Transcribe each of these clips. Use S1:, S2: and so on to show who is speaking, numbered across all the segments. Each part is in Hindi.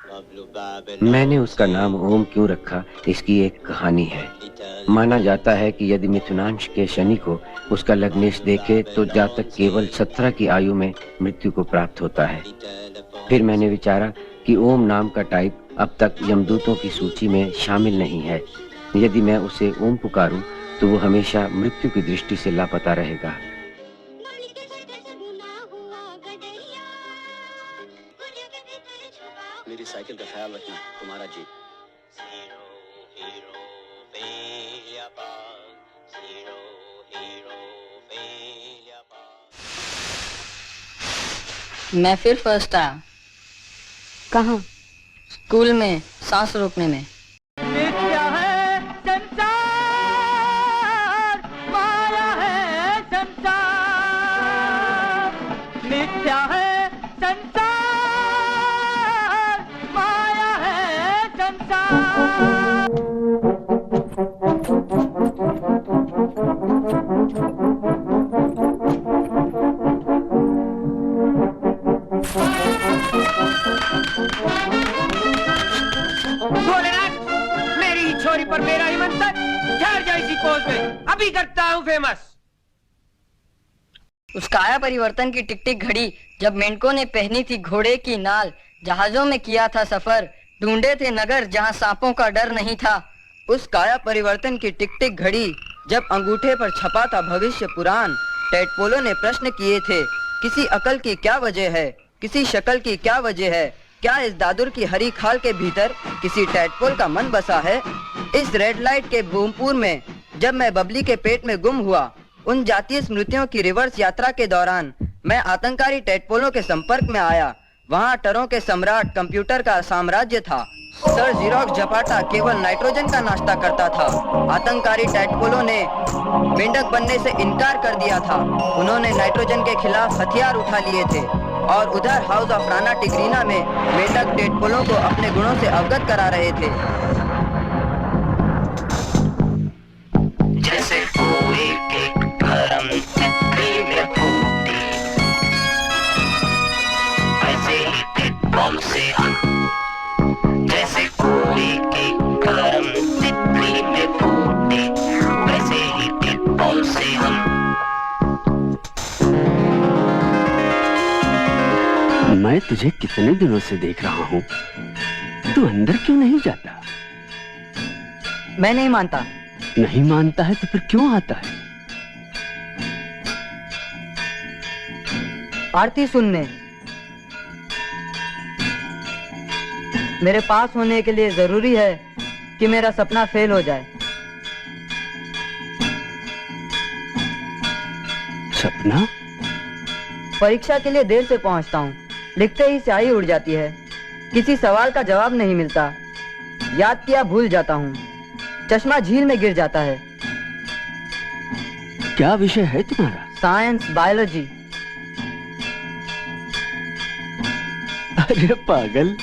S1: मैंने उसका नाम ओम क्यों रखा, इसकी एक कहानी है। माना जाता है कि यदि मिथुनांश के शनि को उसका लग्नेश देखे तो जातक केवल 17 की आयु में मृत्यु को प्राप्त होता है। फिर मैंने विचारा कि ओम नाम का टाइप अब तक यमदूतों की सूची में शामिल नहीं है। यदि मैं उसे ओम पुकारूं तो वो हमेशा मृत्यु की दृष्टि से लापता रहेगा।
S2: मेरी साइकिल का ख्याल रखना, तुम्हारा जी।
S3: मैं फिर फर्स्ट आया।
S4: कहाँ?
S3: स्कूल में सांस रोकने में।
S5: मिथ्या है संसार, माया है संसार, मिथ्या है संसार, माया है संसार। छोरी पर मेरा ही मंतर, ठहर जा इसी पोज में, अभी करता हूँ फेमस।
S3: उस काया परिवर्तन की टिक टिक घड़ी जब मेंढकों ने पहनी थी घोड़े की नाल, जहाजों में किया था सफर, ढूंढे थे नगर जहाँ सांपों का डर नहीं था।
S6: उस काया परिवर्तन की टिक टिक घड़ी जब अंगूठे पर छपा था भविष्य पुराण, टैडपोलो ने प्रश्न किए थे, किसी अकल की क्या वजह है, किसी शक्ल की क्या वजह है, क्या इस दादुर की हरी खाल के भीतर किसी टैडपोल का मन बसा है। इस रेड लाइट के बूमपुर में जब मैं बबली के पेट में गुम हुआ, उन जातीय स्मृतियों की रिवर्स यात्रा के दौरान मैं आतंकारी टैडपोलों के संपर्क में आया। वहाँ टरों के सम्राट कंप्यूटर का साम्राज्य था। सर जीरोक्स जपाटा केवल नाइट्रोजन का नाश्ता करता था। आतंकारी टैडपोलों ने मेंढक बनने से इनकार कर दिया था। उन्होंने नाइट्रोजन के खिलाफ हथियार उठा लिए थे और उधर हाउस ऑफ राणा टिग्रीना में मेंढक टैडपोलों को अपने गुणों से अवगत करा रहे थे।
S7: जैसे कोई के गरम तितली में फूटी, ऐसे ही टिक बम से हम, जैसे कोई के गरम तितली में फूटी, वैसे ही टिक बम से हम।
S8: मैं तुझे कितने दिनों से देख रहा हूँ, तू अंदर क्यों नहीं जाता?
S6: मैं नहीं मानता।
S8: नहीं मानता है तो फिर क्यों आता है?
S6: आरती सुनने। मेरे पास होने के लिए जरूरी है कि मेरा सपना फेल हो जाए।
S8: सपना?
S6: परीक्षा के लिए देर से पहुंचता हूँ, लिखते ही स्याही उड़ जाती है, किसी सवाल का जवाब नहीं मिलता, याद किया भूल जाता हूँ, चश्मा झील में गिर जाता है।
S8: क्या विषय है तुम्हारा?
S6: Science, biology.
S8: अरे पागल,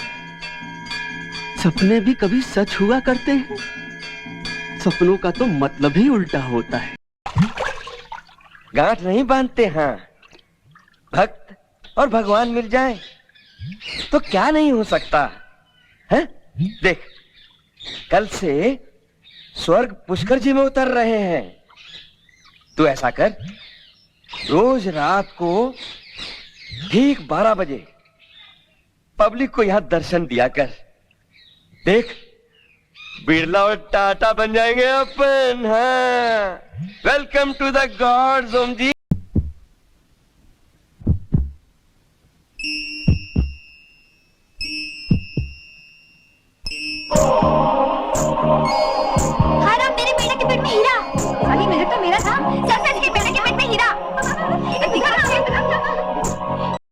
S8: सपने भी कभी सच हुआ करते हैं। सपनों का तो मतलब ही उल्टा होता है।
S9: गांठ नहीं बांधते हैं। भक्त और भगवान मिल जाएं तो क्या नहीं हो सकता है? देख, कल से स्वर्ग पुष्कर जी में उतर रहे हैं। तू ऐसा कर, रोज रात को ठीक 12 बजे पब्लिक को यहां दर्शन दिया कर। देख, बिरला और टाटा बन जाएंगे अपन। हाँ, वेलकम टू द गॉड्स ओम जी।
S4: मेरे बेटे के पेट में हीरा। साली मेरे तो मेरा था, सच के बेटे के पेट में हीरा।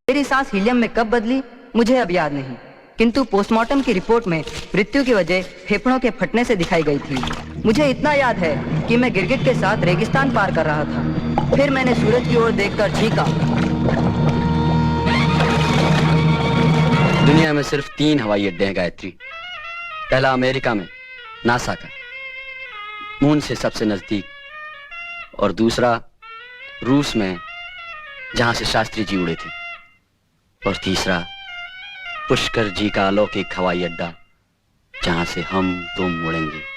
S6: मेरी सांस हीलियम में कब बदली मुझे अब याद नहीं, किंतु पोस्टमार्टम की रिपोर्ट में मृत्यु की वजह फेफड़ों के फटने से दिखाई गई थी। मुझे इतना याद है कि मैं गिरगिट के साथ रेगिस्तान पार कर रहा था। फिर मैंने सूरज की ओर देखकर चीखा।
S10: दुनिया में सिर्फ 3 हवाई अड्डे हैं गायत्री। पहला अमेरिका में नासा का, मून से सबसे नजदीक, और दूसरा रूस में जहां से शास्त्री जी उड़े थे, और तीसरा पुष्कर जी का अलौकिक हवाई अड्डा, जहां से हम तुम उड़ेंगे।